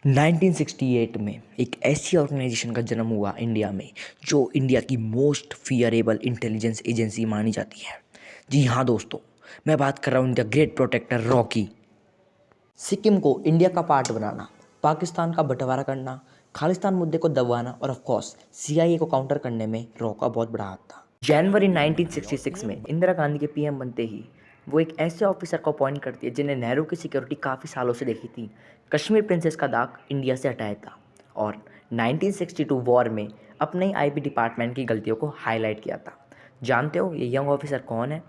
1968 में एक ऐसी ऑर्गेनाइजेशन का जन्म हुआ इंडिया में जो इंडिया की मोस्ट फियरेबल इंटेलिजेंस एजेंसी मानी जाती है। जी हाँ दोस्तों, मैं बात कर रहा हूँ इंडिया ग्रेट प्रोटेक्टर रॉ की। सिक्किम को इंडिया का पार्ट बनाना, पाकिस्तान का बंटवारा करना, खालिस्तान मुद्दे को दबाना और ऑफ कोर्स सीआईए को काउंटर करने में रॉ का बहुत बड़ा हाथ था। जनवरी 1966 में इंदिरा गांधी के पीएम बनते ही वो एक ऐसे ऑफिसर को अपॉइंट करती है जिन्हें नेहरू की सिक्योरिटी काफ़ी सालों से देखी थी। कश्मीर प्रिंसेस का दाग इंडिया से हटाया था और 1962 वॉर में अपने ही आईबी डिपार्टमेंट की गलतियों को हाईलाइट किया था। जानते हो ये यंग ऑफिसर कौन है?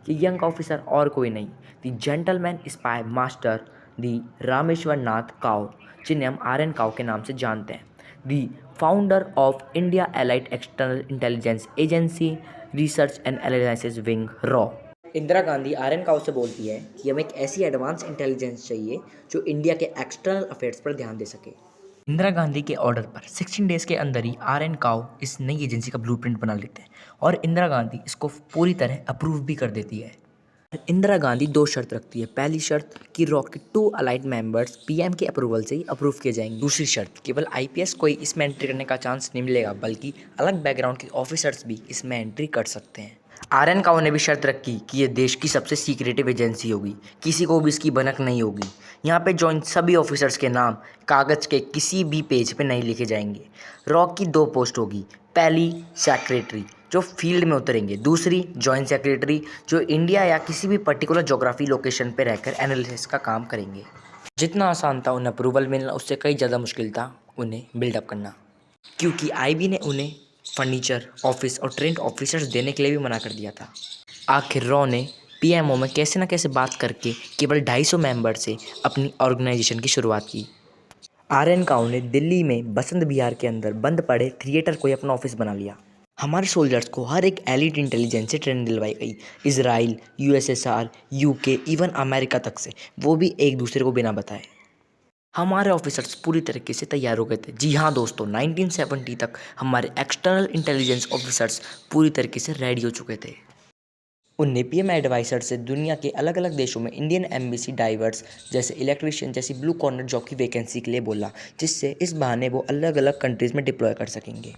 ये यंग ऑफिसर और कोई नहीं, the gentleman spy master the Rameshwar Nath Kao, जिन्हें हम आर एन काव के नाम से जानते हैं, the founder of India elite external intelligence agency research and analysis wing रॉ। इंदिरा गांधी आर एन काव से बोलती है कि हमें एक ऐसी एडवांस इंटेलिजेंस चाहिए जो इंडिया के एक्सटर्नल अफेयर्स पर ध्यान दे सके। इंदिरा गांधी के ऑर्डर पर 16 डेज के अंदर ही आर एन काव इस नई एजेंसी का ब्लूप्रिंट बना लेते हैं और इंदिरा गांधी इसको पूरी तरह अप्रूव भी कर देती है। इंदिरा गांधी दो शर्त रखती है। पहली शर्त कि रॉ के 2 अलाइड मेंबर्स पीएम के अप्रूवल से ही अप्रूव किए जाएंगे। दूसरी शर्त, केवल आईपीएस को ही इसमें एंट्री करने का चांस नहीं मिलेगा, बल्कि अलग बैकग्राउंड के ऑफिसर्स भी इसमें एंट्री कर सकते हैं। आर एन काव ने भी शर्त रखी कि ये देश की सबसे सीक्रेटिव एजेंसी होगी, किसी को भी इसकी भनक नहीं होगी। यहाँ पे ज्वाइन सभी ऑफिसर्स के नाम कागज़ के किसी भी पेज पे नहीं लिखे जाएंगे। रॉ की 2 पोस्ट होगी। पहली सेक्रेटरी जो फील्ड में उतरेंगे, दूसरी जॉइंट सेक्रेटरी जो इंडिया या किसी भी पर्टिकुलर ज्योग्राफी लोकेशन पे रहकर एनालिसिस का काम करेंगे। जितना आसान था उन्हें अप्रूवल मिलना, उससे कई ज़्यादा मुश्किल था उन्हें बिल्डअप करना, क्योंकि आईबी ने उन्हें फर्नीचर, ऑफिस और ट्रेंड ऑफिसर्स देने के लिए भी मना कर दिया था। आखिर रॉ ने पीएमओ में कैसे न कैसे बात करके केवल 250 मेंबर से अपनी ऑर्गेनाइजेशन की शुरुआत की। आर एन काव ने दिल्ली में बसंत विहार के अंदर बंद पड़े थिएटर को ही अपना ऑफिस बना लिया। हमारे सोल्जर्स को हर एक एलिट इंटेलिजेंस से ट्रेनिंग दिलवाई गई। Israel, USSR, UK, even America तक से, वो भी एक दूसरे को बिना बताए। हमारे ऑफिसर्स पूरी तरीके से तैयार हो गए थे। जी हाँ दोस्तों, 1970 तक हमारे एक्सटर्नल इंटेलिजेंस ऑफिसर्स पूरी तरीके से रेडी हो चुके थे। उन्हें पीएम एडवाइजर से दुनिया के अलग अलग देशों में इंडियन एम्बेसी डाइवर्स जैसे इलेक्ट्रिशियन जैसी ब्लू कॉर्नर जॉब की वैकेंसी के लिए बोला, जिससे इस बहाने वो अलग अलग कंट्रीज़ में डिप्लॉय कर सकेंगे।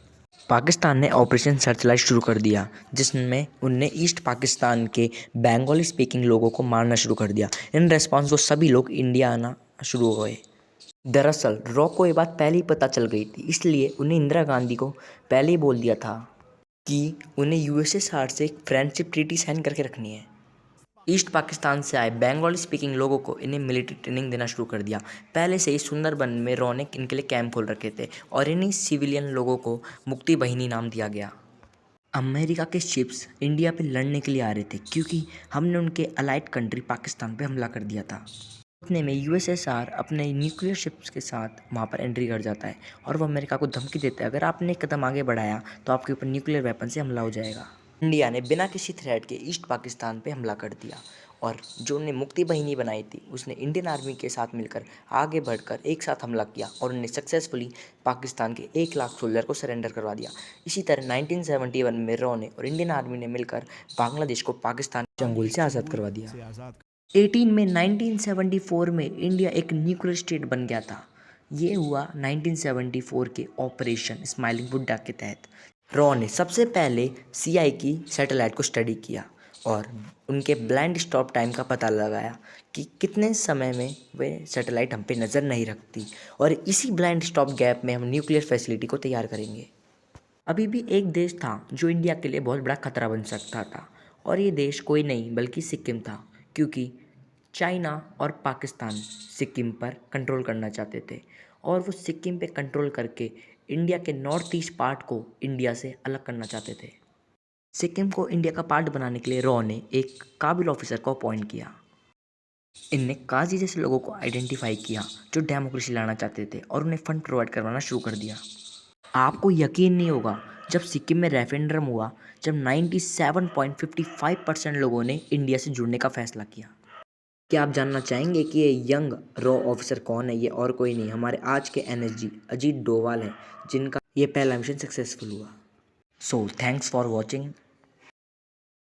पाकिस्तान ने ऑपरेशन सर्चलाइट शुरू कर दिया, जिसमें उनने ईस्ट पाकिस्तान के बंगाली स्पीकिंग लोगों को मारना शुरू कर दिया। इन रेस्पॉन्स को सभी लोग इंडिया आना शुरू हो गए। दरअसल रॉ को ये बात पहले ही पता चल गई थी, इसलिए उन्हें इंदिरा गांधी को पहले ही बोल दिया था कि उन्हें यूएसएसआर से एक फ्रेंडशिप ट्रीटी साइन करके रखनी है। ईस्ट पाकिस्तान से आए बंगाली स्पीकिंग लोगों को इन्हें मिलिट्री ट्रेनिंग देना शुरू कर दिया। पहले से ही सुंदरबन में रॉ ने इनके लिए कैंप खोल रखे थे और इन्हीं सिविलियन लोगों को मुक्ति बहिनी नाम दिया गया। अमेरिका के शिप्स इंडिया पे लड़ने के लिए आ रहे थे, क्योंकि हमने उनके अलाइड कंट्री पाकिस्तान पे हमला कर दिया था। इतने में यूएसएसआर अपने न्यूक्लियर शिप्स के साथ वहाँ पर एंट्री कर जाता है और वो अमेरिका को धमकी देता है, अगर आपने एक कदम आगे बढ़ाया तो आपके ऊपर न्यूक्लियर वेपन से हमला हो जाएगा। इंडिया ने बिना किसी थ्रेट के ईस्ट पाकिस्तान पे हमला कर दिया और जो उन्हें मुक्ति बाहिनी बनाई थी उसने इंडियन आर्मी के साथ मिलकर आगे बढ़कर एक साथ हमला किया और उन्हें सक्सेसफुली पाकिस्तान के 1 लाख सोल्जर को सरेंडर करवा दिया। इसी तरह 1971 में रॉ ने और इंडियन आर्मी ने मिलकर बांग्लादेश को पाकिस्तान के चंगुल से आज़ाद करवा दिया। 18 में 1974 में इंडिया एक न्यूक्लियर स्टेट बन गया था। ये हुआ 1974 के ऑपरेशन स्माइलिंग बुड्ढा के तहत। रॉ ने सबसे पहले सीआई की सैटेलाइट को स्टडी किया और उनके ब्लाइंड स्टॉप टाइम का पता लगाया कि कितने समय में वे सैटेलाइट हम पे नज़र नहीं रखती, और इसी ब्लाइंड स्टॉप गैप में हम न्यूक्लियर फैसिलिटी को तैयार करेंगे। अभी भी एक देश था जो इंडिया के लिए बहुत बड़ा खतरा बन सकता था, और ये देश कोई नहीं बल्कि सिक्किम था, क्योंकि चाइना और पाकिस्तान सिक्किम पर कंट्रोल करना चाहते थे और वो सिक्किम पे कंट्रोल करके इंडिया के नॉर्थ ईस्ट पार्ट को इंडिया से अलग करना चाहते थे। सिक्किम को इंडिया का पार्ट बनाने के लिए रॉ ने एक काबिल ऑफिसर को अपॉइंट किया। इनने काजी जैसे लोगों को आइडेंटिफाई किया जो डेमोक्रेसी लाना चाहते थे और उन्हें फंड प्रोवाइड करवाना शुरू कर दिया। आपको यकीन नहीं होगा, जब सिक्किम में रेफरेंडम हुआ, जब 97.55% लोगों ने इंडिया से जुड़ने का फैसला किया। क्या आप जानना चाहेंगे कि ये यंग रॉ ऑफिसर कौन है? ये और कोई नहीं, हमारे आज के एनएसजी अजीत डोवाल है, जिनका ये पहला मिशन सक्सेसफुल हुआ। So thanks for watching.